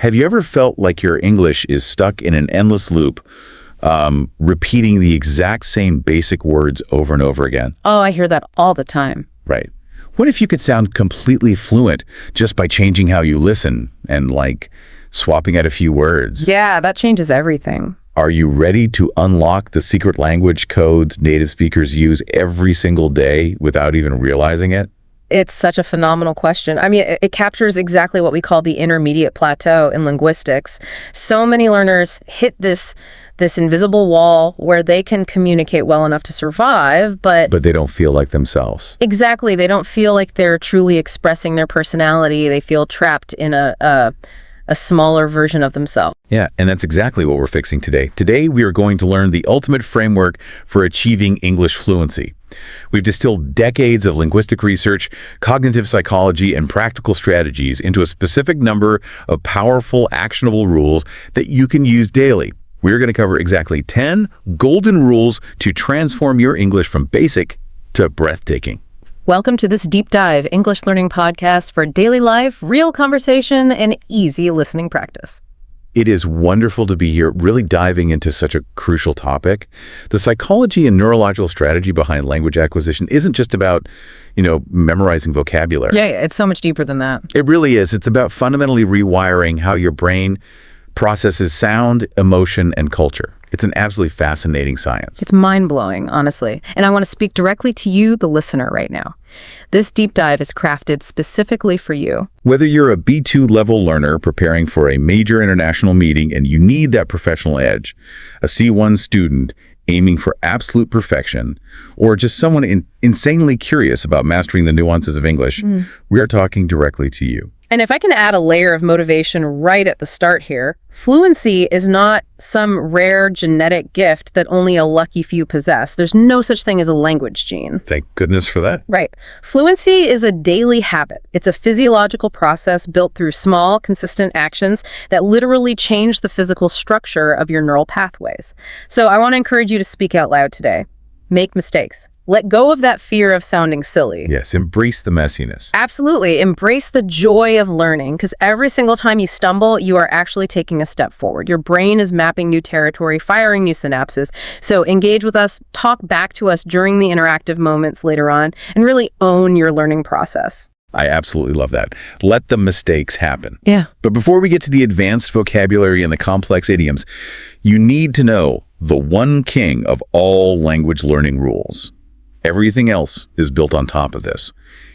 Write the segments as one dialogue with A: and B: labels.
A: Have you ever felt like your English is stuck in an endless loop, repeating the exact same basic words over and over again?
B: Oh, I hear that all the time.
A: Right. What if you could sound completely fluent just by changing how you listen and, like, swapping out a few words?
B: Yeah, that changes everything.
A: Are you ready to unlock the secret language codes native speakers use every single day without even realizing it?
B: It's such a phenomenal question. I mean, it captures exactly what we call the intermediate plateau in linguistics. So many learners hit this invisible wall where they can communicate well enough to survive, but
A: they don't feel like themselves.
B: Exactly. They don't feel like they're truly expressing their personality. They feel trapped in a smaller version of themselves.
A: Yeah, and that's exactly what we're fixing today. Today, we are going to learn the ultimate framework for achieving English fluency. We've distilled decades of linguistic research, cognitive psychology, and practical strategies into a specific number of powerful, actionable rules that you can use daily. We're going to cover exactly 10 golden rules to transform your English from basic to breathtaking.
B: Welcome to this deep dive English learning podcast for daily life, real conversation, and easy listening practice.
A: It is wonderful to be here, really diving into such a crucial topic. The psychology and neurological strategy behind language acquisition isn't just about, memorizing vocabulary.
B: Yeah, it's so much deeper than that.
A: It really is. It's about fundamentally rewiring how your brain processes sound, emotion, and culture. It's an absolutely fascinating science.
B: It's mind-blowing, honestly. And I want to speak directly to you, the listener, right now. This deep dive is crafted specifically for you.
A: Whether you're a B2 level learner preparing for a major international meeting and you need that professional edge, a C1 student aiming for absolute perfection, or just someone insanely curious about mastering the nuances of English, we are talking directly to you.
B: And if I can add a layer of motivation right at the start here, fluency is not some rare genetic gift that only a lucky few possess. There's no such thing as a language gene.
A: Thank goodness for that.
B: Right. Fluency is a daily habit. It's a physiological process built through small, consistent actions that literally change the physical structure of your neural pathways. So I want to encourage you to speak out loud today. Make mistakes. Let go of that fear of sounding silly.
A: Yes, embrace the messiness.
B: Absolutely. Embrace the joy of learning, because every single time you stumble, you are actually taking a step forward. Your brain is mapping new territory, firing new synapses. So engage with us, talk back to us during the interactive moments later on, and really own your learning process.
A: I absolutely love that. Let the mistakes happen.
B: Yeah.
A: But before we get to the advanced vocabulary and the complex idioms, you need to know the one king of all language learning rules. Everything else is built on top of this.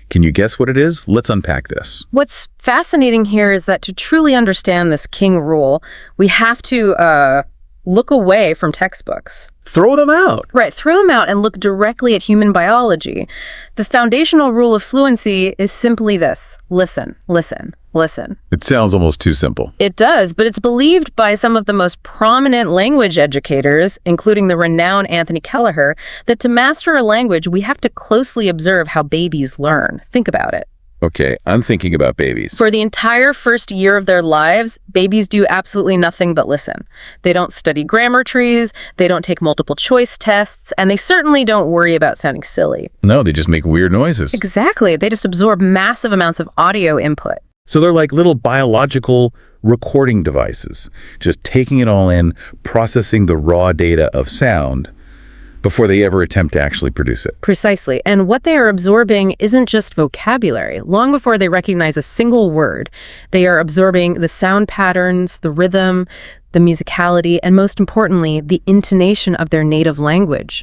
A: Can you guess what it is? Let's unpack this.
B: What's fascinating here is that to truly understand this king rule, we have to look away from textbooks.
A: Throw them out.
B: Right, throw them out and look directly at human biology. The foundational rule of fluency is simply this: listen, listen, listen.
A: It sounds almost too simple.
B: It does, but it's believed by some of the most prominent language educators, including the renowned Anthony Kelleher, that to master a language, we have to closely observe how babies learn. Think about it.
A: Okay, I'm thinking about babies.
B: For the entire first year of their lives, babies do absolutely nothing but listen. They don't study grammar trees, they don't take multiple choice tests, and they certainly don't worry about sounding silly.
A: No, they just make weird noises.
B: Exactly. They just absorb massive amounts of audio input.
A: So they're like little biological recording devices, just taking it all in, processing the raw data of sound before they ever attempt to actually produce it.
B: Precisely. And what they are absorbing isn't just vocabulary. Long before they recognize a single word, they are absorbing the sound patterns, the rhythm, the musicality, and most importantly, the intonation of their native language.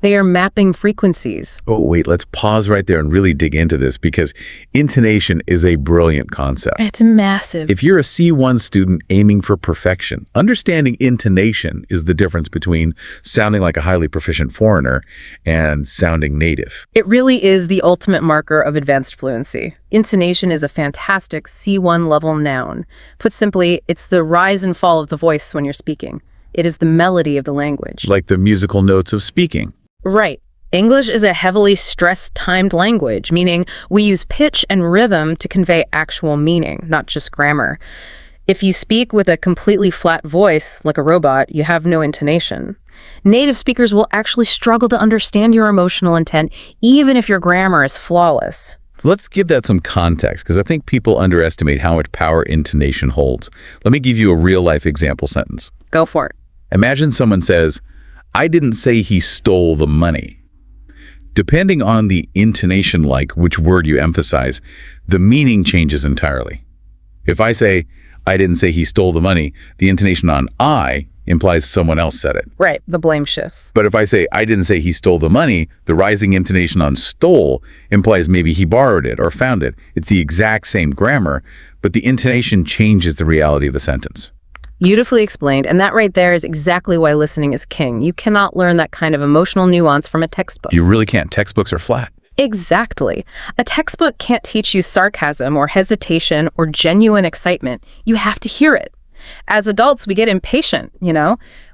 B: They are mapping frequencies.
A: Oh, wait, let's pause right there and really dig into this, because intonation is a brilliant concept.
B: It's massive.
A: If you're a C1 student aiming for perfection, understanding intonation is the difference between sounding like a highly proficient foreigner and sounding native.
B: It really is the ultimate marker of advanced fluency. Intonation is a fantastic C1 level noun. Put simply, it's the rise and fall of the voice when you're speaking. It is the melody of the language.
A: Like the musical notes of speaking.
B: Right. English is a heavily stress-timed language, meaning we use pitch and rhythm to convey actual meaning, not just grammar. If you speak with a completely flat voice, like a robot, you have no intonation. Native speakers will actually struggle to understand your emotional intent, even if your grammar is flawless.
A: Let's give that some context, because I think people underestimate how much power intonation holds. Let me give you a real-life example sentence.
B: Go for it.
A: Imagine someone says, "I didn't say he stole the money." Depending on the intonation, like which word you emphasize, the meaning changes entirely. If I say, "I didn't say he stole the money," the intonation on "I" implies someone else said it.
B: Right, the blame shifts.
A: But if I say, "I didn't say he stole the money," the rising intonation on "stole" implies maybe he borrowed it or found it. It's the exact same grammar, but the intonation changes the reality of the sentence.
B: Beautifully explained, and that right there is exactly why listening is king. You cannot learn that kind of emotional nuance from a textbook.
A: You really can't. Textbooks are flat.
B: Exactly. A textbook can't teach you sarcasm or hesitation or genuine excitement. You have to hear it. As adults, we get impatient,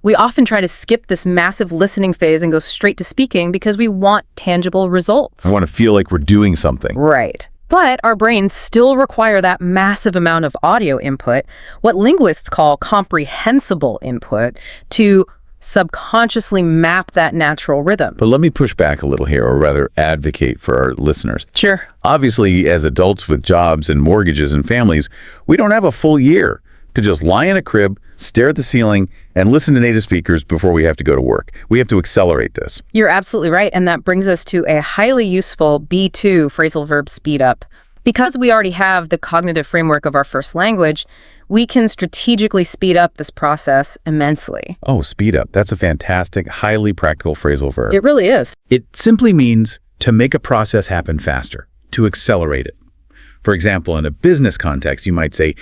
B: We often try to skip this massive listening phase and go straight to speaking because we want tangible results.
A: I want to feel like we're doing something.
B: Right. But our brains still require that massive amount of audio input, what linguists call comprehensible input, to subconsciously map that natural rhythm.
A: But let me push back a little here, or rather advocate for our listeners.
B: Sure.
A: Obviously, as adults with jobs and mortgages and families, we don't have a full year to just lie in a crib, stare at the ceiling, and listen to native speakers before we have to go to work. We have to accelerate this.
B: You're absolutely right, and that brings us to a highly useful B2 phrasal verb speed up. Because we already have the cognitive framework of our first language, we can strategically speed up this process immensely.
A: Oh, speed up. That's a fantastic, highly practical phrasal verb.
B: It really is.
A: It simply means to make a process happen faster, to accelerate it. For example, in a business context, you might say,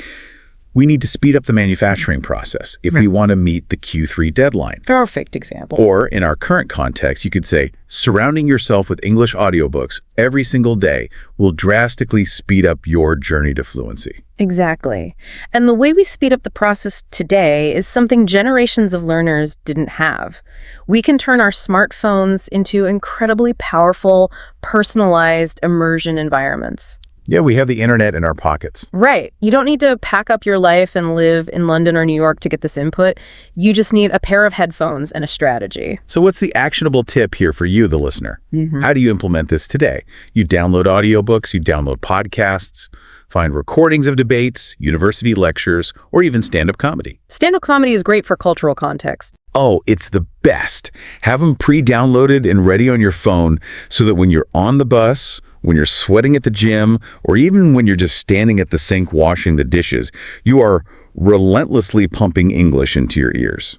A: "We need to speed up the manufacturing process if we want to meet the Q3 deadline."
B: Perfect example.
A: Or in our current context, you could say, "Surrounding yourself with English audiobooks every single day will drastically speed up your journey to fluency."
B: Exactly. And the way we speed up the process today is something generations of learners didn't have. We can turn our smartphones into incredibly powerful, personalized immersion environments.
A: Yeah, we have the internet in our pockets.
B: Right. You don't need to pack up your life and live in London or New York to get this input. You just need a pair of headphones and a strategy.
A: So what's the actionable tip here for you, the listener? How do you implement this today? You download audiobooks, you download podcasts, find recordings of debates, university lectures, or even stand-up comedy.
B: Stand-up comedy is great for cultural context.
A: Oh, it's the best. Have them pre-downloaded and ready on your phone so that when you're on the bus, when you're sweating at the gym, or even when you're just standing at the sink washing the dishes, you are relentlessly pumping English into your ears.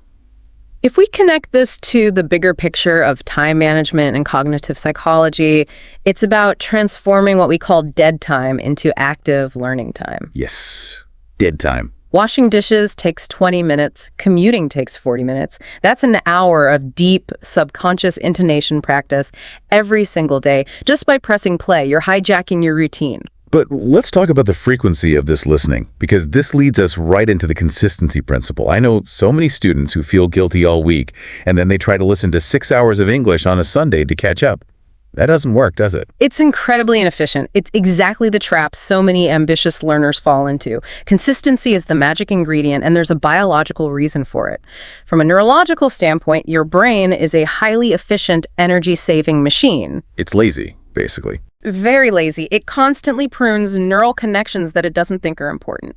B: If we connect this to the bigger picture of time management and cognitive psychology, it's about transforming what we call dead time into active learning time.
A: Yes, dead time.
B: Washing dishes takes 20 minutes. Commuting takes 40 minutes. That's an hour of deep subconscious intonation practice every single day. Just by pressing play, you're hijacking your routine.
A: But let's talk about the frequency of this listening, because this leads us right into the consistency principle. I know so many students who feel guilty all week, and then they try to listen to 6 hours of English on a Sunday to catch up. That doesn't work, does it?
B: It's incredibly inefficient. It's exactly the trap so many ambitious learners fall into. Consistency is the magic ingredient, and there's a biological reason for it. From a neurological standpoint, your brain is a highly efficient, energy-saving machine.
A: It's lazy, basically.
B: Very lazy. It constantly prunes neural connections that it doesn't think are important.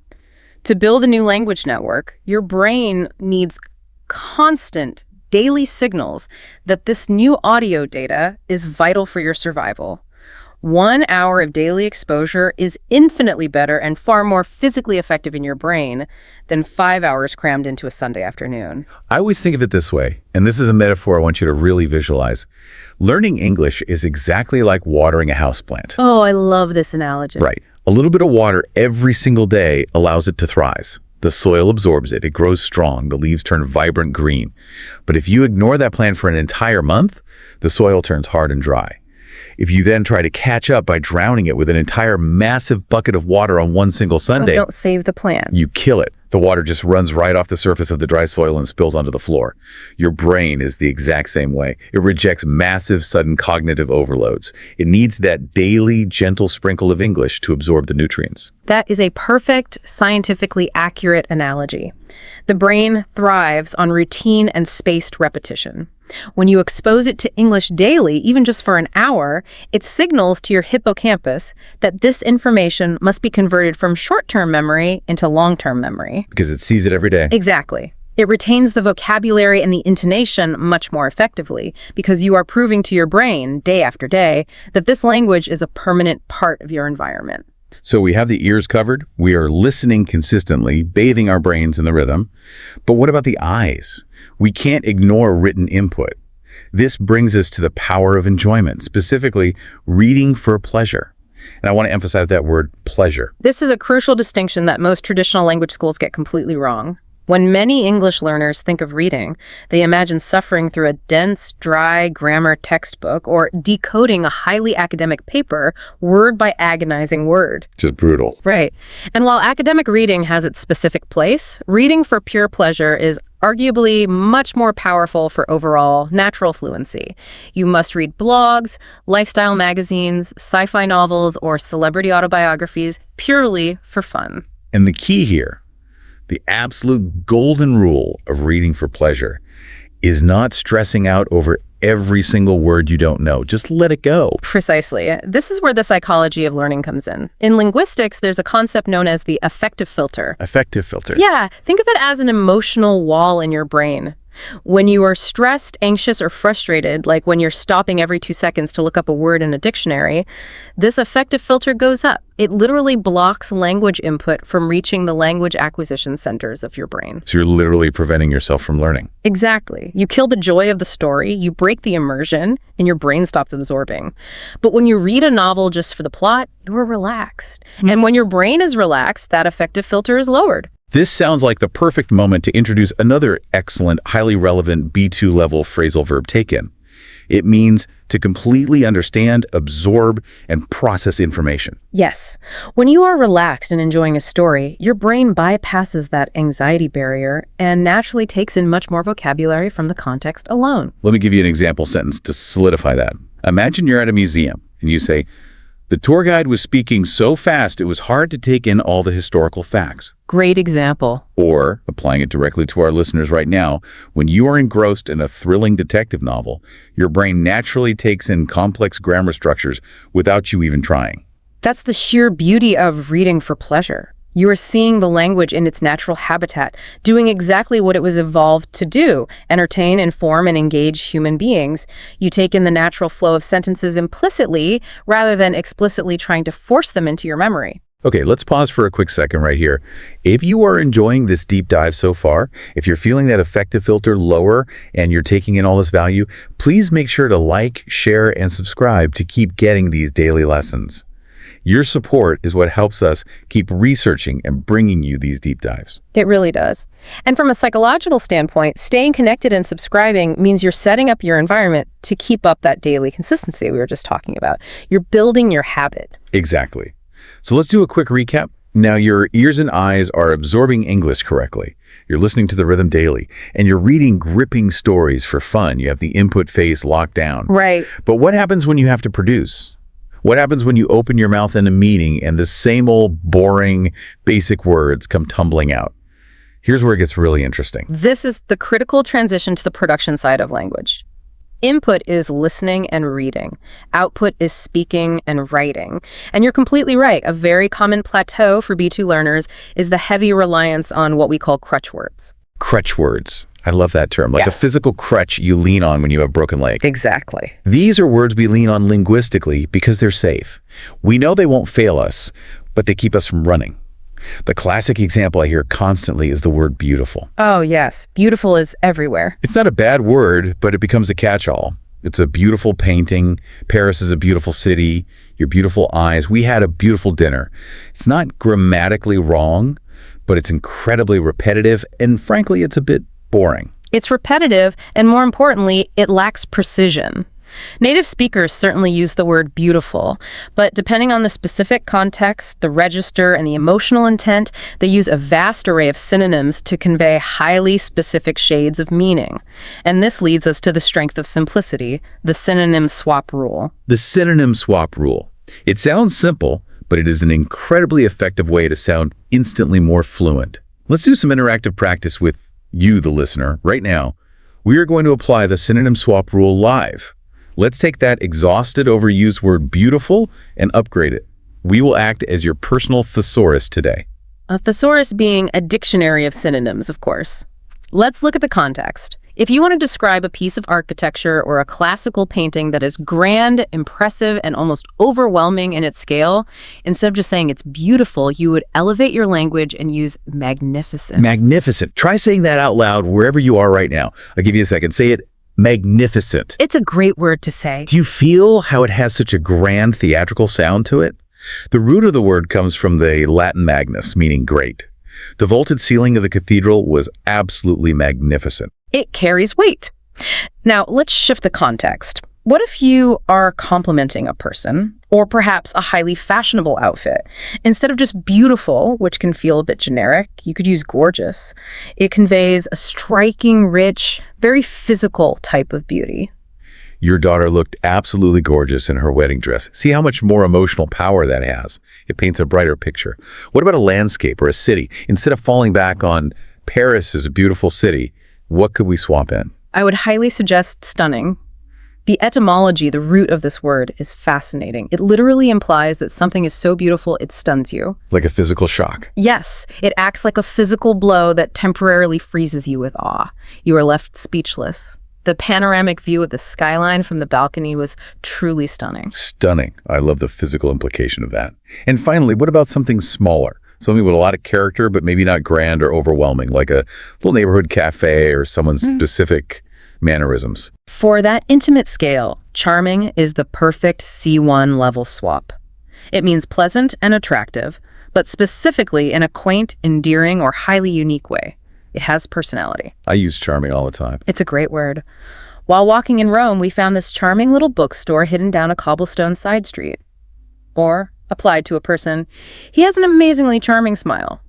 B: To build a new language network, your brain needs constant daily signals that this new audio data is vital for your survival. 1 hour of daily exposure is infinitely better and far more physically effective in your brain than 5 hours crammed into a Sunday afternoon.
A: I always think of it this way, and this is a metaphor I want you to really visualize. Learning English is exactly like watering a houseplant.
B: Oh, I love this analogy.
A: Right. A little bit of water every single day allows it to thrive. The soil absorbs it, it grows strong, the leaves turn vibrant green. But if you ignore that plant for an entire month, the soil turns hard and dry. If you then try to catch up by drowning it with an entire massive bucket of water on one single Sunday,
B: Don't save the plant.
A: you kill it. The water just runs right off the surface of the dry soil and spills onto the floor. Your brain is the exact same way. It rejects massive, sudden cognitive overloads. It needs that daily, gentle sprinkle of English to absorb the nutrients.
B: That is a perfect, scientifically accurate analogy. The brain thrives on routine and spaced repetition. When you expose it to English daily, even just for an hour, it signals to your hippocampus that this information must be converted from short-term memory into long-term memory.
A: Because it sees it every day.
B: Exactly. It retains the vocabulary and the intonation much more effectively because you are proving to your brain, day after day, that this language is a permanent part of your environment.
A: So we have the ears covered, we are listening consistently, bathing our brains in the rhythm. But what about the eyes? We can't ignore written input. This brings us to the power of enjoyment, specifically reading for pleasure. And I want to emphasize that word, pleasure.
B: This is a crucial distinction that most traditional language schools get completely wrong. When many English learners think of reading, they imagine suffering through a dense, dry grammar textbook or decoding a highly academic paper word by agonizing word.
A: Just brutal.
B: Right. And while academic reading has its specific place, reading for pure pleasure is arguably much more powerful for overall natural fluency. You must read blogs, lifestyle magazines, sci-fi novels, or celebrity autobiographies purely for fun.
A: And the key here, the absolute golden rule of reading for pleasure, is not stressing out over every single word you don't know. Just let it go.
B: Precisely. This is where the psychology of learning comes in. In linguistics, there's a concept known as the affective filter.
A: Affective filter.
B: Yeah, think of it as an emotional wall in your brain. When you are stressed, anxious, or frustrated, like when you're stopping every 2 seconds to look up a word in a dictionary, this affective filter goes up. It literally blocks language input from reaching the language acquisition centers of your brain.
A: So you're literally preventing yourself from learning.
B: Exactly. You kill the joy of the story, you break the immersion, and your brain stops absorbing. But when you read a novel just for the plot, you're relaxed. And when your brain is relaxed, that affective filter is lowered.
A: This sounds like the perfect moment to introduce another excellent, highly relevant B2 level phrasal verb take-in. It means to completely understand, absorb, and process information.
B: Yes. When you are relaxed and enjoying a story, your brain bypasses that anxiety barrier and naturally takes in much more vocabulary from the context alone.
A: Let me give you an example sentence to solidify that. Imagine you're at a museum and you say, "The tour guide was speaking so fast it was hard to take in all the historical facts."
B: Great example.
A: Or, applying it directly to our listeners right now, when you are engrossed in a thrilling detective novel, your brain naturally takes in complex grammar structures without you even trying.
B: That's the sheer beauty of reading for pleasure. You are seeing the language in its natural habitat, doing exactly what it was evolved to do, entertain, inform, and engage human beings. You take in the natural flow of sentences implicitly rather than explicitly trying to force them into your memory.
A: Okay, let's pause for a quick second right here. If you are enjoying this deep dive so far, if you're feeling that affective filter lower and you're taking in all this value, please make sure to like, share, and subscribe to keep getting these daily lessons. Your support is what helps us keep researching and bringing you these deep dives.
B: It really does. And from a psychological standpoint, staying connected and subscribing means you're setting up your environment to keep up that daily consistency we were just talking about. You're building your habit.
A: Exactly. So let's do a quick recap. Now your ears and eyes are absorbing English correctly. You're listening to the rhythm daily, and you're reading gripping stories for fun. You have the input phase locked down.
B: Right.
A: But what happens when you have to produce? What happens when you open your mouth in a meeting and the same old boring basic words come tumbling out? Here's where it gets really interesting.
B: This is the critical transition to the production side of language. Input is listening and reading. Output is speaking and writing. And you're completely right. A very common plateau for B2 learners is the heavy reliance on what we call crutch words.
A: Crutch words. I love that term. Like a physical crutch you lean on when you have a broken leg.
B: Exactly.
A: These are words we lean on linguistically because they're safe. We know they won't fail us, but they keep us from running. The classic example I hear constantly is the word beautiful.
B: Oh, yes. Beautiful is everywhere.
A: It's not a bad word, but it becomes a catch-all. It's a beautiful painting. Paris is a beautiful city. Your beautiful eyes. We had a beautiful dinner. It's not grammatically wrong, but it's incredibly repetitive, and frankly, it's a bit boring.
B: It's repetitive, and more importantly, it lacks precision. Native speakers certainly use the word beautiful, but depending on the specific context, the register, and the emotional intent, they use a vast array of synonyms to convey highly specific shades of meaning. And this leads us to the strength of simplicity, the synonym swap rule.
A: The synonym swap rule. It sounds simple, but it is an incredibly effective way to sound instantly more fluent. Let's do some interactive practice with you, the listener, right now. We are going to apply the synonym swap rule live. Let's take that exhausted, overused word beautiful and upgrade it. We will act as your personal thesaurus today.
B: A thesaurus being a dictionary of synonyms, of course. Let's look at the context. If you want to describe a piece of architecture or a classical painting that is grand, impressive, and almost overwhelming in its scale, instead of just saying it's beautiful, you would elevate your language and use magnificent.
A: Magnificent. Try saying that out loud wherever you are right now. I'll give you a second. Say it. Magnificent.
B: It's a great word to say.
A: Do you feel how it has such a grand theatrical sound to it? The root of the word comes from the Latin magnus, meaning great. The vaulted ceiling of the cathedral was absolutely magnificent.
B: It carries weight. Now, let's shift the context. What if you are complimenting a person, or perhaps a highly fashionable outfit? Instead of just beautiful, which can feel a bit generic, you could use gorgeous. It conveys a striking, rich, very physical type of beauty.
A: Your daughter looked absolutely gorgeous in her wedding dress. See how much more emotional power that has. It paints a brighter picture. What about a landscape or a city? Instead of falling back on Paris is a beautiful city, what could we swap in?
B: I would highly suggest stunning. The etymology, the root of this word, is fascinating. It literally implies that something is so beautiful it stuns you.
A: Like a physical shock.
B: Yes, it acts like a physical blow that temporarily freezes you with awe. You are left speechless. The panoramic view of the skyline from the balcony was truly stunning.
A: Stunning. I love the physical implication of that. And finally, what about something smaller? Something with a lot of character, but maybe not grand or overwhelming, like a little neighborhood cafe or someone's specific mannerisms.
B: For that intimate scale, charming is the perfect C1 level swap. It means pleasant and attractive, but specifically in a quaint, endearing, or highly unique way. It has personality.
A: I use charming all the time.
B: It's a great word. While walking in Rome, we found this charming little bookstore hidden down a cobblestone side street. Or, applied to a person, he has an amazingly charming smile.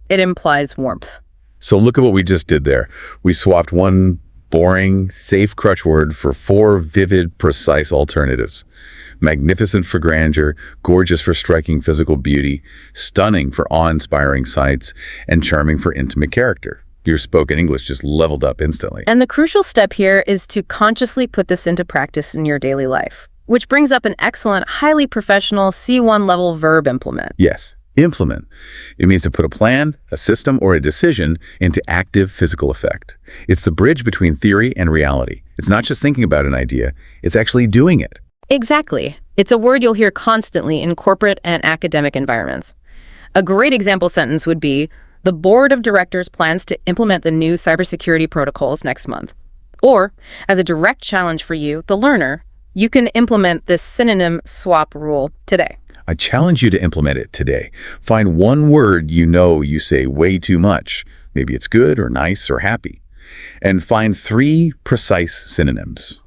B: It implies warmth.
A: So look at what we just did there. We swapped one boring, safe crutch word for 4 vivid, precise alternatives. Magnificent for grandeur, gorgeous for striking physical beauty, stunning for awe-inspiring sights, and charming for intimate character. Your spoken English just leveled up instantly.
B: And the crucial step here is to consciously put this into practice in your daily life, which brings up an excellent, highly professional C1 level verb implement.
A: Yes, implement. It means to put a plan, a system, or a decision into active physical effect. It's the bridge between theory and reality. It's not just thinking about an idea, it's actually doing it.
B: Exactly. It's a word you'll hear constantly in corporate and academic environments. A great example sentence would be, the board of directors plans to implement the new cybersecurity protocols next month. Or, as a direct challenge for you, the learner, you can implement this synonym swap rule today.
A: I challenge you to implement it today. Find one word you know you say way too much. Maybe it's good or nice or happy. And find 3 precise synonyms.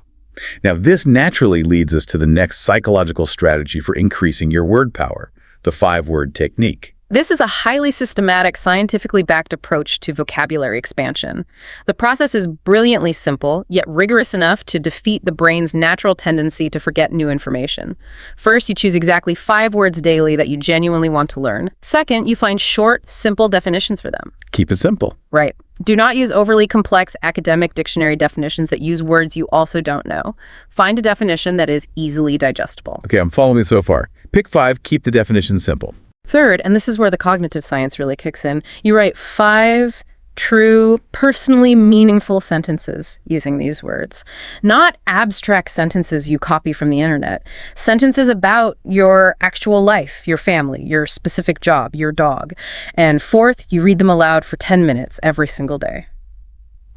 A: Now, this naturally leads us to the next psychological strategy for increasing your word power, the 5-word technique.
B: This is a highly systematic, scientifically backed approach to vocabulary expansion. The process is brilliantly simple, yet rigorous enough to defeat the brain's natural tendency to forget new information. First, you choose exactly 5 words daily that you genuinely want to learn. Second, you find short, simple definitions for them.
A: Keep it simple.
B: Right. Do not use overly complex academic dictionary definitions that use words you also don't know. Find a definition that is easily digestible.
A: Okay, I'm following so far. Pick 5, keep the definition simple.
B: Third, and this is where the cognitive science really kicks in, you write 5 true, personally meaningful sentences using these words. Not abstract sentences you copy from the internet. Sentences about your actual life, your family, your specific job, your dog. And fourth, you read them aloud for 10 minutes every single day.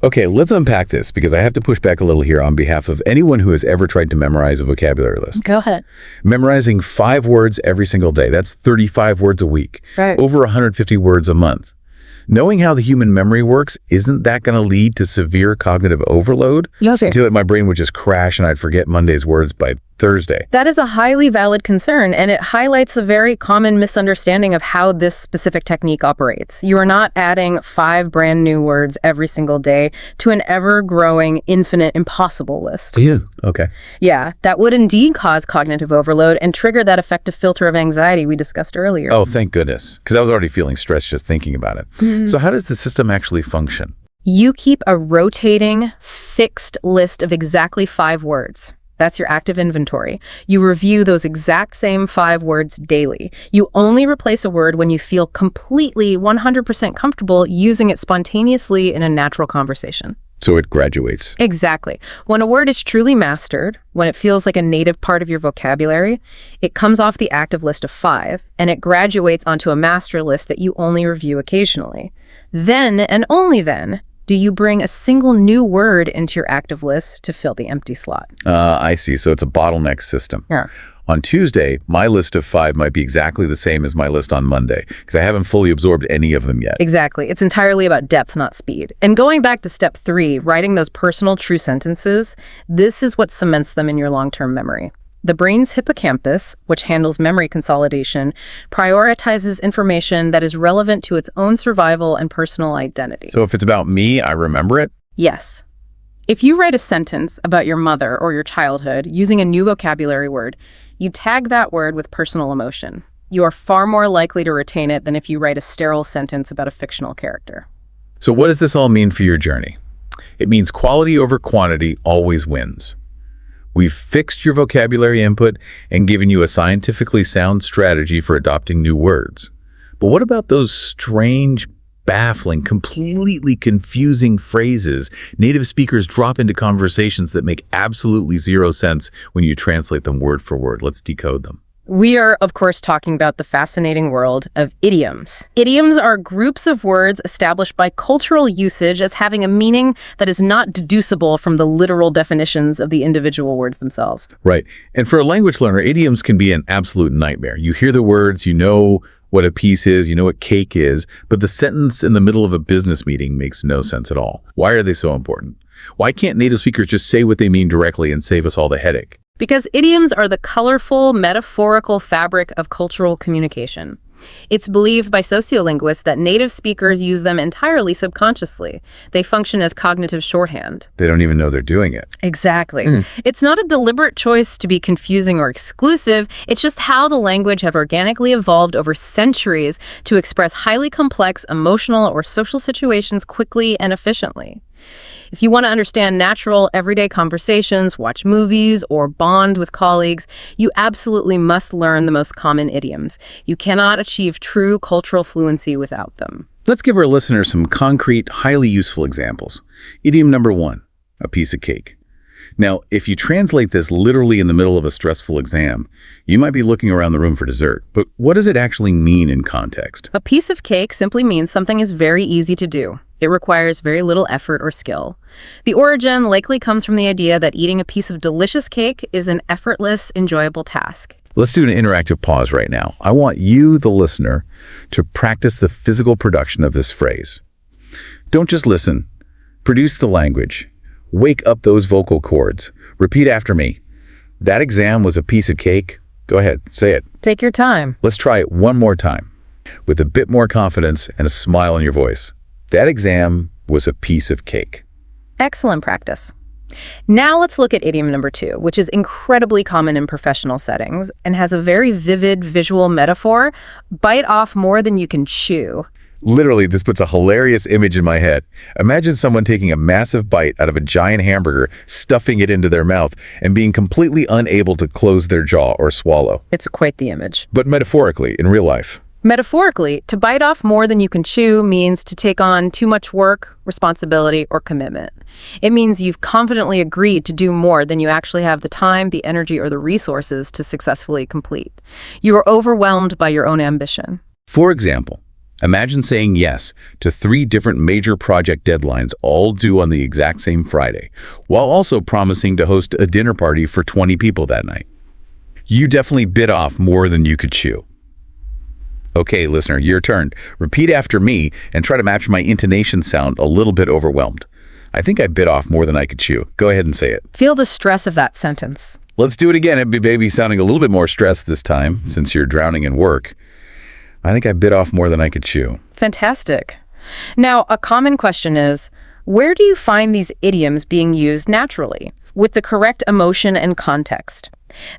A: Okay, let's unpack this because I have to push back a little here on behalf of anyone who has ever tried to memorize a vocabulary list.
B: Go ahead.
A: Memorizing 5 words every single day, that's 35 words a week.
B: Right.
A: Over 150 words a month. Knowing how the human memory works, isn't that going to lead to severe cognitive overload?
B: Yes,
A: Until my brain would just crash and I'd forget Monday's words by Thursday.
B: That is a highly valid concern, and it highlights a very common misunderstanding of how this specific technique operates. You are not adding 5 brand new words every single day to an ever-growing, infinite, impossible list.
A: Okay.
B: Yeah, that would indeed cause cognitive overload and trigger that effective filter of anxiety we discussed earlier.
A: Oh, thank goodness, because I was already feeling stressed just thinking about it. So how does the system actually function?
B: You keep a rotating, fixed list of exactly 5 words. That's your active inventory. You review those exact same 5 words daily. You only replace a word when you feel completely 100% comfortable using it spontaneously in a natural conversation.
A: So it graduates.
B: Exactly. When a word is truly mastered, when it feels like a native part of your vocabulary, it comes off the active list of 5, and it graduates onto a master list that you only review occasionally. Then, and only then, do you bring a single new word into your active list to fill the empty slot.
A: I see. So it's a bottleneck system.
B: Yeah.
A: On Tuesday, my list of 5 might be exactly the same as my list on Monday, because I haven't fully absorbed any of them yet.
B: Exactly. It's entirely about depth, not speed. And going back to step 3, writing those personal true sentences, this is what cements them in your long-term memory. The brain's hippocampus, which handles memory consolidation, prioritizes information that is relevant to its own survival and personal identity.
A: So if it's about me, I remember it?
B: Yes. If you write a sentence about your mother or your childhood using a new vocabulary word, you tag that word with personal emotion. You are far more likely to retain it than if you write a sterile sentence about a fictional character.
A: So what does this all mean for your journey? It means quality over quantity always wins. We've fixed your vocabulary input and given you a scientifically sound strategy for adopting new words. But what about those strange, baffling, completely confusing phrases native speakers drop into conversations that make absolutely zero sense when you translate them word for word? Let's decode them.
B: We are, of course, talking about the fascinating world of idioms. Idioms are groups of words established by cultural usage as having a meaning that is not deducible from the literal definitions of the individual words themselves.
A: Right. And for a language learner, idioms can be an absolute nightmare. You hear the words, you know what a piece is, you know what cake is, but the sentence in the middle of a business meeting makes no sense at all. Why are they so important? Why can't native speakers just say what they mean directly and save us all the headache?
B: Because idioms are the colorful, metaphorical fabric of cultural communication. It's believed by sociolinguists that native speakers use them entirely subconsciously. They function as cognitive shorthand.
A: They don't even know they're doing it.
B: Exactly. It's not a deliberate choice to be confusing or exclusive. It's just how the language have organically evolved over centuries to express highly complex emotional or social situations quickly and efficiently. If you want to understand natural, everyday conversations, watch movies, or bond with colleagues, you absolutely must learn the most common idioms. You cannot achieve true cultural fluency without them.
A: Let's give our listeners some concrete, highly useful examples. Idiom number 1, a piece of cake. Now, if you translate this literally in the middle of a stressful exam, you might be looking around the room for dessert. But what does it actually mean in context?
B: A piece of cake simply means something is very easy to do. It requires very little effort or skill. The origin likely comes from the idea that eating a piece of delicious cake is an effortless, enjoyable task.
A: Let's do an interactive pause right now. I want you, the listener, to practice the physical production of this phrase. Don't just listen. Produce the language. Wake up those vocal cords. Repeat after me. That exam was a piece of cake. Go ahead, say it.
B: Take your time.
A: Let's try it one more time, with a bit more confidence and a smile on your voice. That exam was a piece of cake.
B: Excellent practice. Now let's look at idiom number 2, which is incredibly common in professional settings and has a very vivid visual metaphor: bite off more than you can chew.
A: Literally, this puts a hilarious image in my head. Imagine someone taking a massive bite out of a giant hamburger, stuffing it into their mouth, and being completely unable to close their jaw or swallow.
B: It's quite the image.
A: But metaphorically, in real life.
B: Metaphorically, to bite off more than you can chew means to take on too much work, responsibility, or commitment. It means you've confidently agreed to do more than you actually have the time, the energy, or the resources to successfully complete. You are overwhelmed by your own ambition.
A: For example, imagine saying yes to 3 different major project deadlines all due on the exact same Friday, while also promising to host a dinner party for 20 people that night. You definitely bit off more than you could chew. Okay, listener, your turn. Repeat after me and try to match my intonation sound a little bit overwhelmed. I think I bit off more than I could chew. Go ahead and say it.
B: Feel the stress of that sentence.
A: Let's do it again. It'd be maybe sounding a little bit more stressed this time, since you're drowning in work. I think I bit off more than I could chew.
B: Fantastic. Now, a common question is, where do you find these idioms being used naturally, with the correct emotion and context?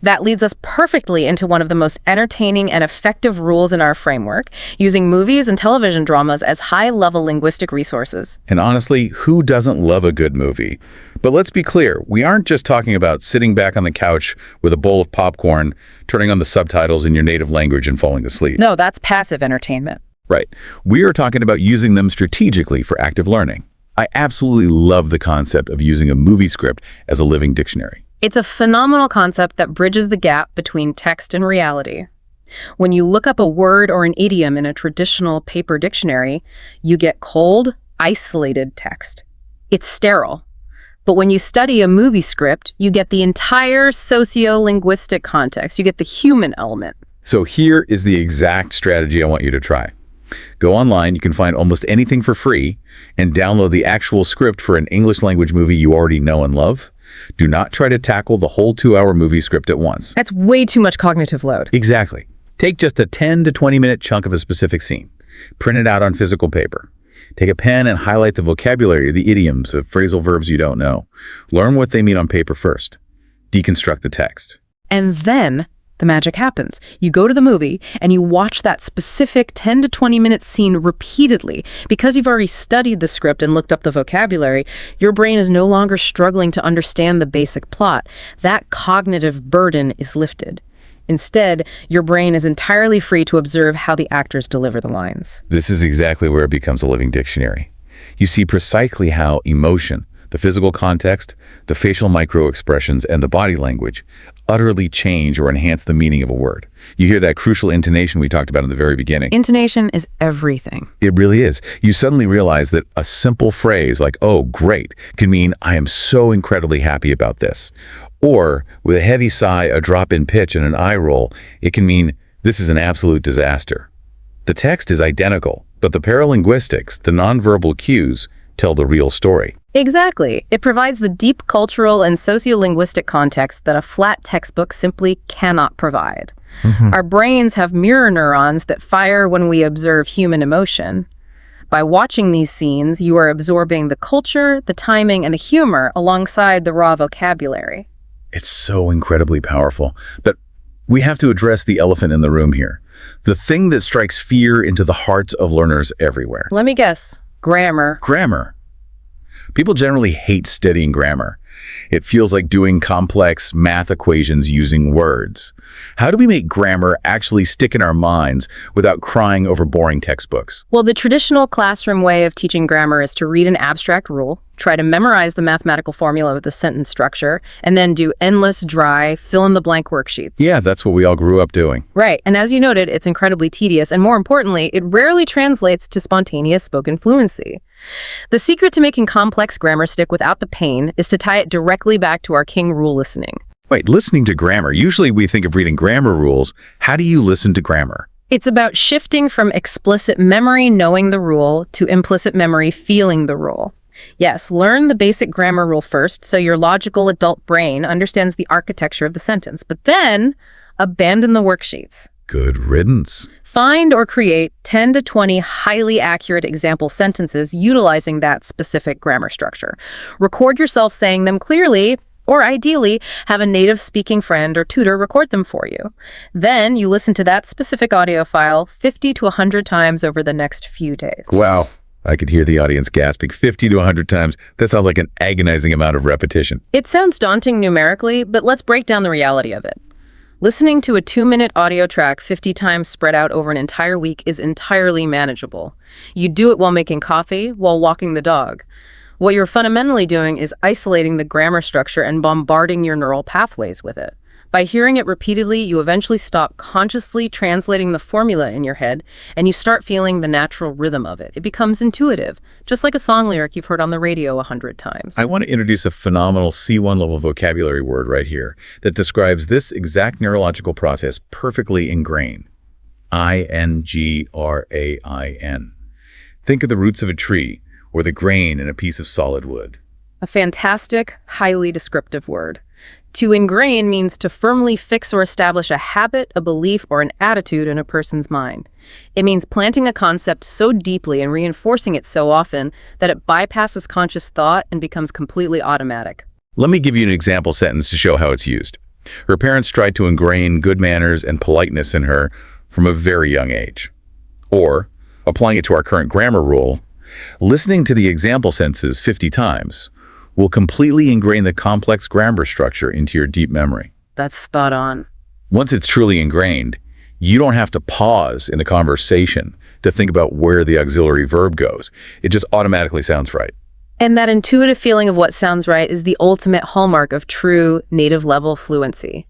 B: That leads us perfectly into one of the most entertaining and effective rules in our framework, using movies and television dramas as high-level linguistic resources.
A: And honestly, who doesn't love a good movie? But let's be clear, we aren't just talking about sitting back on the couch with a bowl of popcorn, turning on the subtitles in your native language and falling asleep.
B: No, that's passive entertainment.
A: Right. We are talking about using them strategically for active learning. I absolutely love the concept of using a movie script as a living dictionary.
B: It's a phenomenal concept that bridges the gap between text and reality. When you look up a word or an idiom in a traditional paper dictionary, you get cold, isolated text. It's sterile. But when you study a movie script, you get the entire socio-linguistic context. You get the human element.
A: So here is the exact strategy I want you to try. Go online, you can find almost anything for free, and download the actual script for an English language movie you already know and love. Do not try to tackle the whole 2-hour movie script at once.
B: That's way too much cognitive load.
A: Exactly. Take just a 10 to 20-minute chunk of a specific scene. Print it out on physical paper. Take a pen and highlight the vocabulary, the idioms, of phrasal verbs you don't know. Learn what they mean on paper first. Deconstruct the text.
B: And then the magic happens. You go to the movie and you watch that specific 10 to 20 minute scene repeatedly. Because you've already studied the script and looked up the vocabulary, your brain is no longer struggling to understand the basic plot. That cognitive burden is lifted. Instead, your brain is entirely free to observe how the actors deliver the lines.
A: This is exactly where it becomes a living dictionary. You see precisely how emotion, the physical context, the facial micro-expressions, and the body language utterly change or enhance the meaning of a word. You hear that crucial intonation we talked about in the very beginning.
B: Intonation is everything.
A: It really is. You suddenly realize that a simple phrase like, "oh, great," can mean, "I am so incredibly happy about this." Or, with a heavy sigh, a drop in pitch, and an eye roll, it can mean, "this is an absolute disaster." The text is identical, but the paralinguistics, the nonverbal cues, tell the real story.
B: Exactly. It provides the deep cultural and sociolinguistic context that a flat textbook simply cannot provide. Our brains have mirror neurons that fire when we observe human emotion. By watching these scenes, you are absorbing the culture, the timing, and the humor alongside the raw vocabulary.
A: It's so incredibly powerful. But we have to address the elephant in the room here. The thing that strikes fear into the hearts of learners everywhere.
B: Let me guess. Grammar.
A: Grammar. People generally hate studying grammar. It feels like doing complex math equations using words. How do we make grammar actually stick in our minds without crying over boring textbooks?
B: Well, the traditional classroom way of teaching grammar is to read an abstract rule, try to memorize the mathematical formula with the sentence structure, and then do endless, dry, fill-in-the-blank worksheets.
A: Yeah, that's what we all grew up doing.
B: Right, and as you noted, it's incredibly tedious, and more importantly, it rarely translates to spontaneous spoken fluency. The secret to making complex grammar stick without the pain is to tie it directly back to our king rule listening.
A: Wait, listening to grammar. Usually we think of reading grammar rules. How do you listen to grammar?
B: It's about shifting from explicit memory knowing the rule to implicit memory feeling the rule. Yes, learn the basic grammar rule first so your logical adult brain understands the architecture of the sentence, but then abandon the worksheets.
A: Good riddance.
B: Find or create 10 to 20 highly accurate example sentences utilizing that specific grammar structure. Record yourself saying them clearly, or ideally, have a native speaking friend or tutor record them for you. Then you listen to that specific audio file 50 to 100 times over the next few days.
A: Wow. I could hear the audience gasping 50 to 100 times. That sounds like an agonizing amount of repetition.
B: It sounds daunting numerically, but let's break down the reality of it. Listening to a 2-minute audio track 50 times spread out over an entire week is entirely manageable. You do it while making coffee, while walking the dog. What you're fundamentally doing is isolating the grammar structure and bombarding your neural pathways with it. By hearing it repeatedly, you eventually stop consciously translating the formula in your head, and you start feeling the natural rhythm of it. It becomes intuitive, just like a song lyric you've heard on the radio 100 times.
A: I want to introduce a phenomenal C1 level vocabulary word right here that describes this exact neurological process perfectly in grain. I-N-G-R-A-I-N. Think of the roots of a tree or the grain in a piece of solid wood.
B: A fantastic, highly descriptive word. To ingrain means to firmly fix or establish a habit, a belief, or an attitude in a person's mind. It means planting a concept so deeply and reinforcing it so often that it bypasses conscious thought and becomes completely automatic.
A: Let me give you an example sentence to show how it's used. Her parents tried to ingrain good manners and politeness in her from a very young age. Or, applying it to our current grammar rule, listening to the example sentences 50 times will completely ingrain the complex grammar structure into your deep memory.
B: That's spot on.
A: Once it's truly ingrained, you don't have to pause in a conversation to think about where the auxiliary verb goes. It just automatically sounds right.
B: And that intuitive feeling of what sounds right is the ultimate hallmark of true native-level fluency.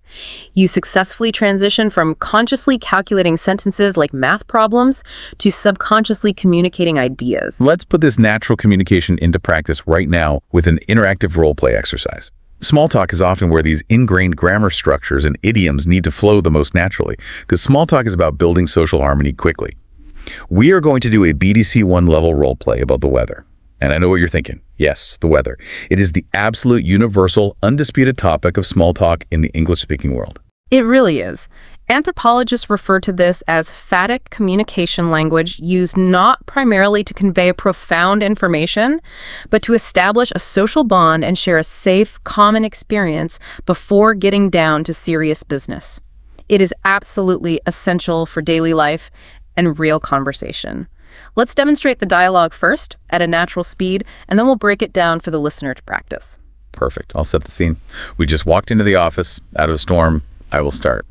B: You successfully transition from consciously calculating sentences like math problems to subconsciously communicating ideas.
A: Let's put this natural communication into practice right now with an interactive role-play exercise. Small talk is often where these ingrained grammar structures and idioms need to flow the most naturally, because small talk is about building social harmony quickly. We are going to do a BDC 1 level role-play about the weather. And I know what you're thinking. Yes, the weather. It is the absolute universal, undisputed topic of small talk in the English-speaking world.
B: It really is. Anthropologists refer to this as phatic communication language used not primarily to convey profound information, but to establish a social bond and share a safe, common experience before getting down to serious business. It is absolutely essential for daily life and real conversation. Let's demonstrate the dialogue first at a natural speed, and then we'll break it down for the listener to practice.
A: Perfect. I'll set the scene. We just walked into the office, out of a storm. I will start.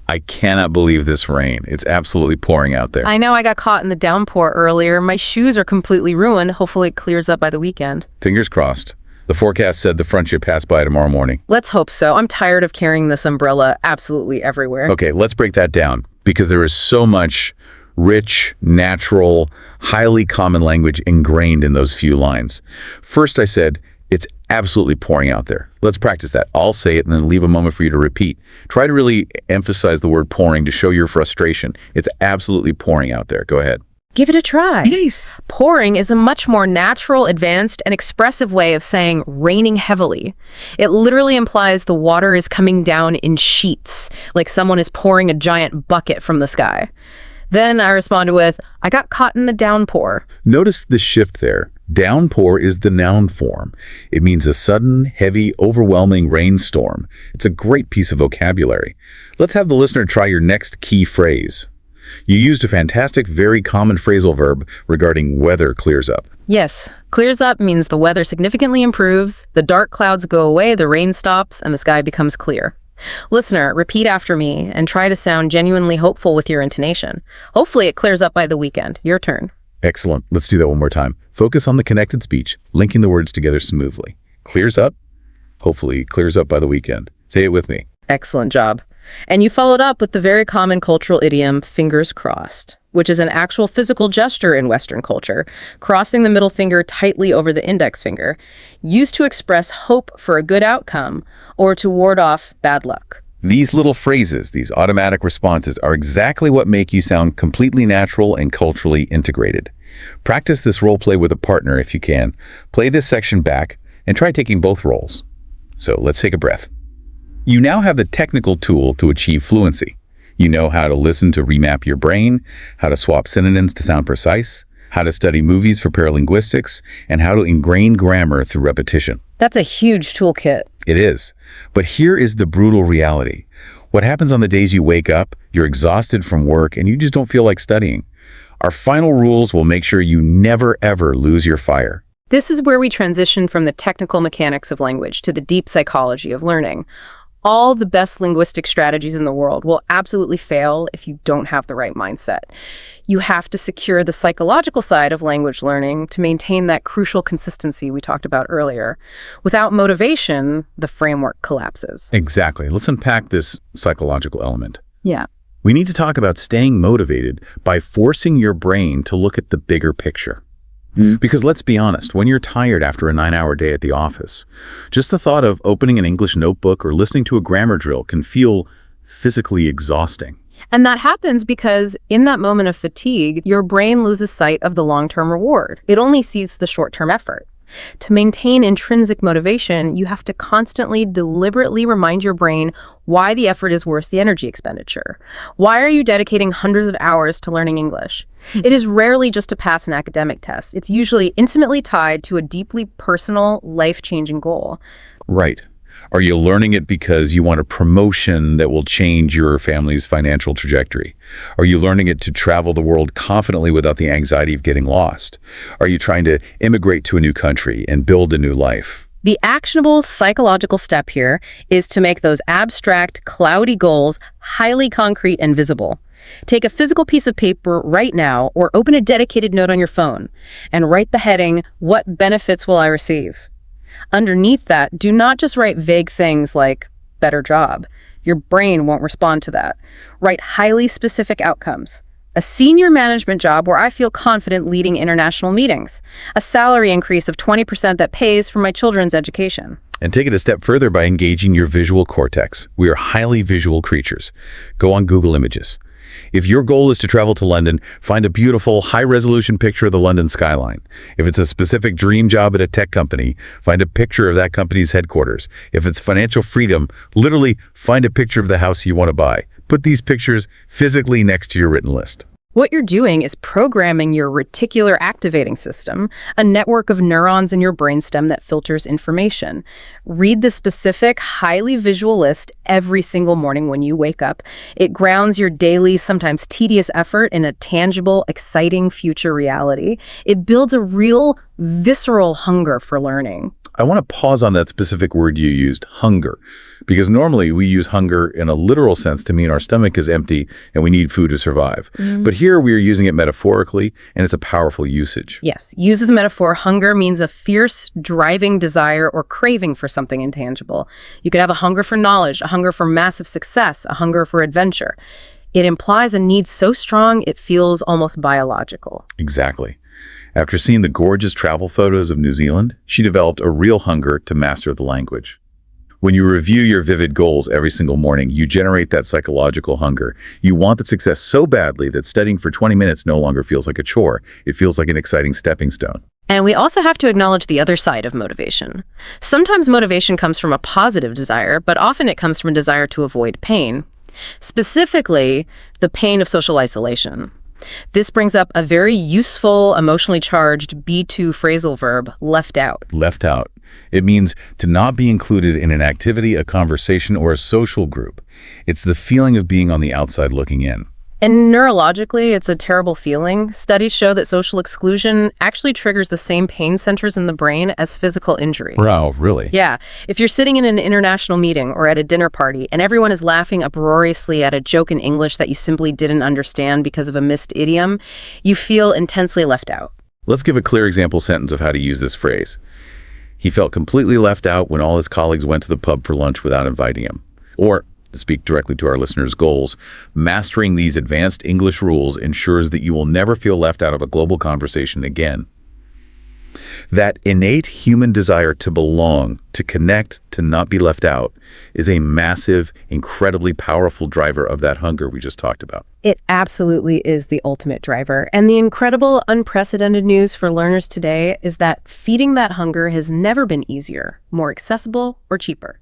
A: I cannot believe this rain. It's absolutely pouring out there.
B: I know I got caught in the downpour earlier. My shoes are completely ruined. Hopefully it clears up by the weekend.
A: Fingers crossed. The forecast said the front should pass by tomorrow morning.
B: Let's hope so. I'm tired of carrying this umbrella absolutely everywhere.
A: Okay, let's break that down, because there is so much rich, natural, highly common language ingrained in those few lines. First, I said, it's absolutely pouring out there. Let's practice that. I'll say it and then leave a moment for you to repeat. Try to really emphasize the word pouring to show your frustration. It's absolutely pouring out there. Go ahead.
B: Give it a try.
A: Yes.
B: Pouring is a much more natural, advanced, and expressive way of saying raining heavily. It literally implies the water is coming down in sheets, like someone is pouring a giant bucket from the sky. Then I responded with, I got caught in the downpour.
A: Notice the shift there. Downpour is the noun form. It means a sudden, heavy, overwhelming rainstorm. It's a great piece of vocabulary. Let's have the listener try your next key phrase. You used a fantastic, very common phrasal verb regarding weather clears up.
B: Yes, clears up means the weather significantly improves, the dark clouds go away, the rain stops, and the sky becomes clear. Listener, repeat after me and try to sound genuinely hopeful with your intonation. Hopefully it clears up by the weekend. Your turn.
A: Excellent. Let's do that one more time. Focus on the connected speech, linking the words together smoothly. Clears up. Hopefully clears up by the weekend. Say it with me.
B: Excellent job. And you followed up with the very common cultural idiom, fingers crossed, which is an actual physical gesture in Western culture, crossing the middle finger tightly over the index finger, used to express hope for a good outcome or to ward off bad luck.
A: These little phrases, these automatic responses, are exactly what make you sound completely natural and culturally integrated. Practice this role play with a partner if you can. Play this section back and try taking both roles. So let's take a breath. You now have the technical tool to achieve fluency. You know how to listen to remap your brain, how to swap synonyms to sound precise, how to study movies for paralinguistics, and how to ingrain grammar through repetition.
B: That's a huge toolkit.
A: It is. But here is the brutal reality. What happens on the days you wake up, you're exhausted from work, and you just don't feel like studying? Our final rules will make sure you never, ever lose your fire.
B: This is where we transition from the technical mechanics of language to the deep psychology of learning. All the best linguistic strategies in the world will absolutely fail if you don't have the right mindset. You have to secure the psychological side of language learning to maintain that crucial consistency we talked about earlier. Without motivation, the framework collapses.
A: Exactly. Let's unpack this psychological element.
B: Yeah.
A: We need to talk about staying motivated by forcing your brain to look at the bigger picture. Because let's be honest, when you're tired after a 9-hour day at the office, just the thought of opening an English notebook or listening to a grammar drill can feel physically exhausting.
B: And that happens because in that moment of fatigue, your brain loses sight of the long-term reward. It only sees the short-term effort. To maintain intrinsic motivation, you have to constantly, deliberately remind your brain why the effort is worth the energy expenditure. Why are you dedicating hundreds of hours to learning English? It is rarely just to pass an academic test. It's usually intimately tied to a deeply personal, life-changing goal.
A: Right. Are you learning it because you want a promotion that will change your family's financial trajectory? Are you learning it to travel the world confidently without the anxiety of getting lost? Are you trying to immigrate to a new country and build a new life?
B: The actionable psychological step here is to make those abstract, cloudy goals highly concrete and visible. Take a physical piece of paper right now or open a dedicated note on your phone and write the heading, "What benefits will I receive?" Underneath that, do not just write vague things like better job. Your brain won't respond to that. Write highly specific outcomes. A senior management job where I feel confident leading international meetings. A salary increase of 20% that pays for my children's education.
A: And take it a step further by engaging your visual cortex. We are highly visual creatures. Go on Google Images. If your goal is to travel to London, find a beautiful, high-resolution picture of the London skyline. If it's a specific dream job at a tech company, find a picture of that company's headquarters. If it's financial freedom, literally find a picture of the house you want to buy. Put these pictures physically next to your written list.
B: What you're doing is programming your reticular activating system, a network of neurons in your brainstem that filters information. Read the specific, highly visual list every single morning when you wake up. It grounds your daily, sometimes tedious effort in a tangible, exciting future reality. It builds a real, visceral hunger for learning.
A: I want to pause on that specific word you used, hunger, because normally we use hunger in a literal sense to mean our stomach is empty and we need food to survive. But here we are using it metaphorically, and it's a powerful usage.
B: Yes, used as a metaphor, hunger means a fierce, driving desire or craving for something intangible. You could have a hunger for knowledge, a hunger for massive success, a hunger for adventure. It implies a need so strong it feels almost biological.
A: Exactly. After seeing the gorgeous travel photos of New Zealand, she developed a real hunger to master the language. When you review your vivid goals every single morning, you generate that psychological hunger. You want the success so badly that studying for 20 minutes no longer feels like a chore. It feels like an exciting stepping stone.
B: And we also have to acknowledge the other side of motivation. Sometimes motivation comes from a positive desire, but often it comes from a desire to avoid pain. Specifically, the pain of social isolation. This brings up a very useful, emotionally charged B2 phrasal verb, left out.
A: Left out. It means to not be included in an activity, a conversation, or a social group. It's the feeling of being on the outside looking in.
B: And neurologically, it's a terrible feeling. Studies show that social exclusion actually triggers the same pain centers in the brain as physical injury.
A: Wow, really?
B: Yeah. If you're sitting in an international meeting or at a dinner party and everyone is laughing uproariously at a joke in English that you simply didn't understand because of a missed idiom, you feel intensely left out.
A: Let's give a clear example sentence of how to use this phrase. He felt completely left out when all his colleagues went to the pub for lunch without inviting him. Or, to speak directly to our listeners' goals, mastering these advanced English rules ensures that you will never feel left out of a global conversation again. That innate human desire to belong, to connect, to not be left out is a massive, incredibly powerful driver of that hunger we just talked about.
B: It absolutely is the ultimate driver. And the incredible, unprecedented news for learners today is that feeding that hunger has never been easier, more accessible, or cheaper.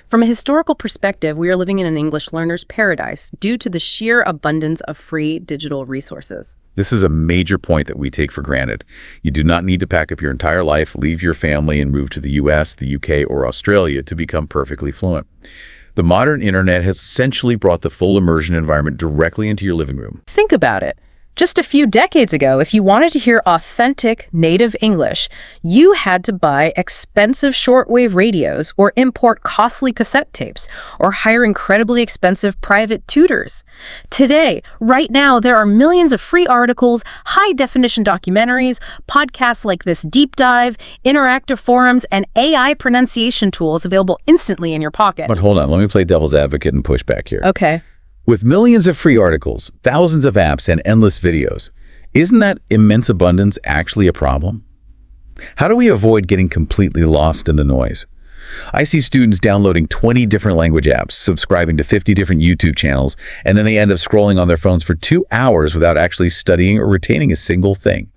B: From a historical perspective, we are living in an English learner's paradise due to the sheer abundance of free digital resources.
A: This is a major point that we take for granted. You do not need to pack up your entire life, leave your family, and move to the US, the UK, or Australia to become perfectly fluent. The modern internet has essentially brought the full immersion environment directly into your living room.
B: Think about it. Just a few decades ago, if you wanted to hear authentic native English, you had to buy expensive shortwave radios or import costly cassette tapes or hire incredibly expensive private tutors. Today, right now, there are millions of free articles, high-definition documentaries, podcasts like this Deep Dive, interactive forums, and AI pronunciation tools available instantly in your pocket.
A: But hold on, let me play devil's advocate and push back here.
B: Okay.
A: With millions of free articles, thousands of apps, and endless videos, isn't that immense abundance actually a problem? How do we avoid getting completely lost in the noise? I see students downloading 20 different language apps, subscribing to 50 different YouTube channels, and then they end up scrolling on their phones for 2 hours without actually studying or retaining a single thing.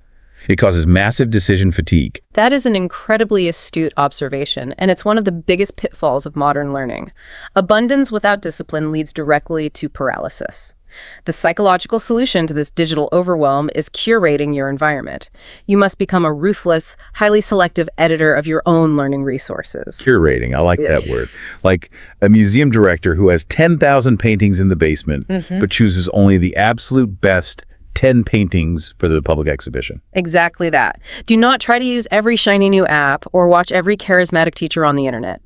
A: It causes massive decision fatigue.
B: That is an incredibly astute observation, and it's one of the biggest pitfalls of modern learning. Abundance without discipline leads directly to paralysis. The psychological solution to this digital overwhelm is curating your environment. You must become a ruthless, highly selective editor of your own learning resources.
A: Curating, I like that word. Like a museum director who has 10,000 paintings in the basement, but chooses only the absolute best 10 paintings for the public exhibition.
B: Exactly that. Do not try to use every shiny new app or watch every charismatic teacher on the internet.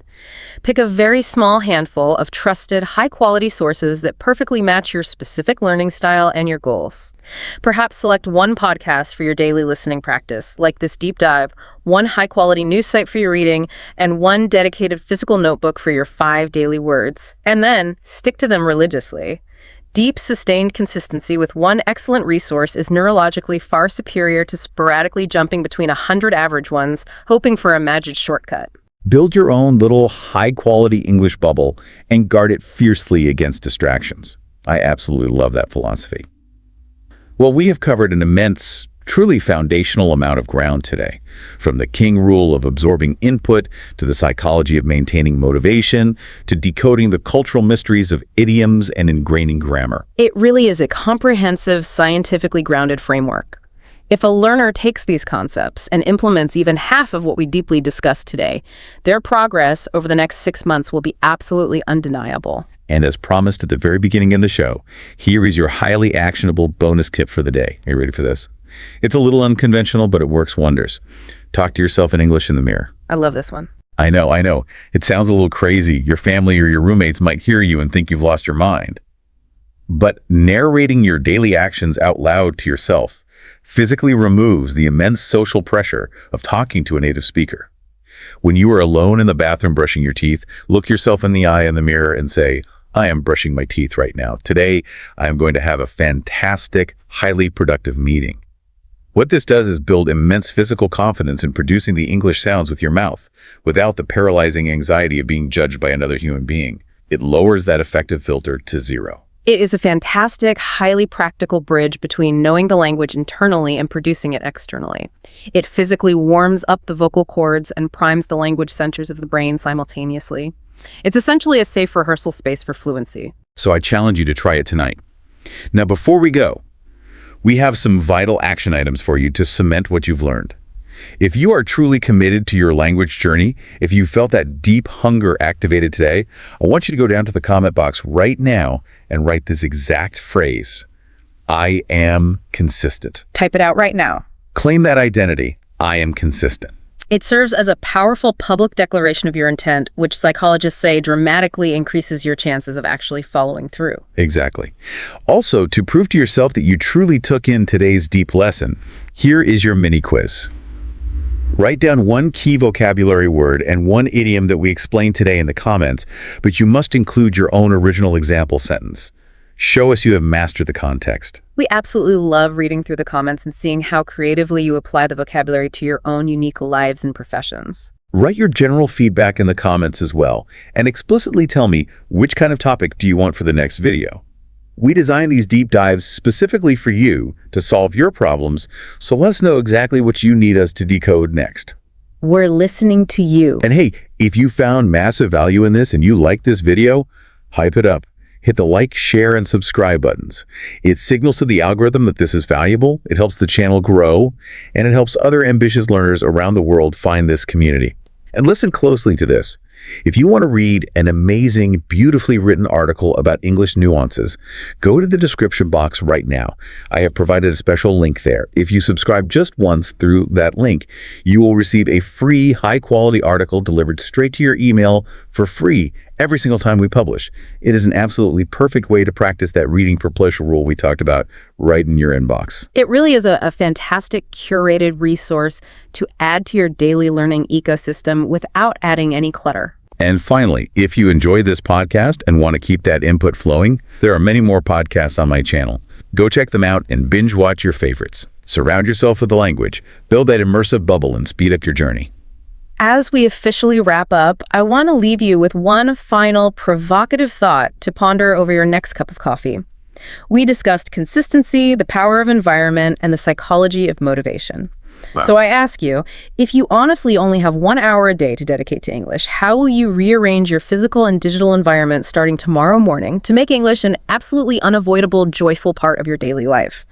B: Pick a very small handful of trusted, high-quality sources that perfectly match your specific learning style and your goals. Perhaps select one podcast for your daily listening practice, like this deep dive, one high-quality news site for your reading, and one dedicated physical notebook for your 5 daily words. And then stick to them religiously. Deep, sustained consistency with one excellent resource is neurologically far superior to sporadically jumping between 100 average ones, hoping for a magic shortcut.
A: Build your own little high-quality English bubble and guard it fiercely against distractions. I absolutely love that philosophy. Well, we have covered an immense, truly foundational amount of ground today, from the king rule of absorbing input to the psychology of maintaining motivation to decoding the cultural mysteries of idioms and ingraining grammar.
B: It really is a comprehensive, scientifically grounded framework. If a learner takes these concepts and implements even half of what we deeply discussed today, their progress over the next 6 months will be absolutely undeniable.
A: And as promised at the very beginning of the show, here is your highly actionable bonus tip for the day. Are you ready for this? It's a little unconventional, but it works wonders. Talk to yourself in English in the mirror.
B: I love this one.
A: I know. It sounds a little crazy. Your family or your roommates might hear you and think you've lost your mind. But narrating your daily actions out loud to yourself physically removes the immense social pressure of talking to a native speaker. When you are alone in the bathroom brushing your teeth, look yourself in the eye in the mirror and say, I am brushing my teeth right now. Today, I am going to have a fantastic, highly productive meeting. What this does is build immense physical confidence in producing the English sounds with your mouth without the paralyzing anxiety of being judged by another human being. It lowers that affective filter to 0.
B: It is a fantastic, highly practical bridge between knowing the language internally and producing it externally. It physically warms up the vocal cords and primes the language centers of the brain simultaneously. It's essentially a safe rehearsal space for fluency.
A: So I challenge you to try it tonight. Now, before we go, we have some vital action items for you to cement what you've learned. If you are truly committed to your language journey, if you felt that deep hunger activated today, I want you to go down to the comment box right now and write this exact phrase. I am consistent.
B: Type it out right now.
A: Claim that identity. I am consistent.
B: It serves as a powerful public declaration of your intent, which psychologists say dramatically increases your chances of actually following through.
A: Exactly. Also, to prove to yourself that you truly took in today's deep lesson, here is your mini quiz. Write down one key vocabulary word and one idiom that we explained today in the comments, but you must include your own original example sentence. Show us you have mastered the context.
B: We absolutely love reading through the comments and seeing how creatively you apply the vocabulary to your own unique lives and professions.
A: Write your general feedback in the comments as well, and explicitly tell me which kind of topic do you want for the next video. We designed these deep dives specifically for you to solve your problems, so let us know exactly what you need us to decode next.
B: We're listening to you.
A: And hey, if you found massive value in this and you like this video, hype it up. Hit the like, share, and subscribe buttons. It signals to the algorithm that this is valuable, it helps the channel grow, and it helps other ambitious learners around the world find this community. And listen closely to this. If you want to read an amazing, beautifully written article about English nuances, go to the description box right now. I have provided a special link there. If you subscribe just once through that link, you will receive a free, high-quality article delivered straight to your email for free every single time we publish. It is an absolutely perfect way to practice that reading for pleasure rule we talked about right in your inbox.
B: It really is a fantastic curated resource to add to your daily learning ecosystem without adding any clutter.
A: And finally, if you enjoy this podcast and want to keep that input flowing, there are many more podcasts on my channel. Go check them out and binge watch your favorites. Surround yourself with the language, build that immersive bubble, and speed up your journey.
B: As we officially wrap up, I want to leave you with one final provocative thought to ponder over your next cup of coffee. We discussed consistency, the power of environment, and the psychology of motivation.
A: Wow.
B: So I ask you, if you honestly only have 1 hour a day to dedicate to English, how will you rearrange your physical and digital environment starting tomorrow morning to make English an absolutely unavoidable, joyful part of your daily life?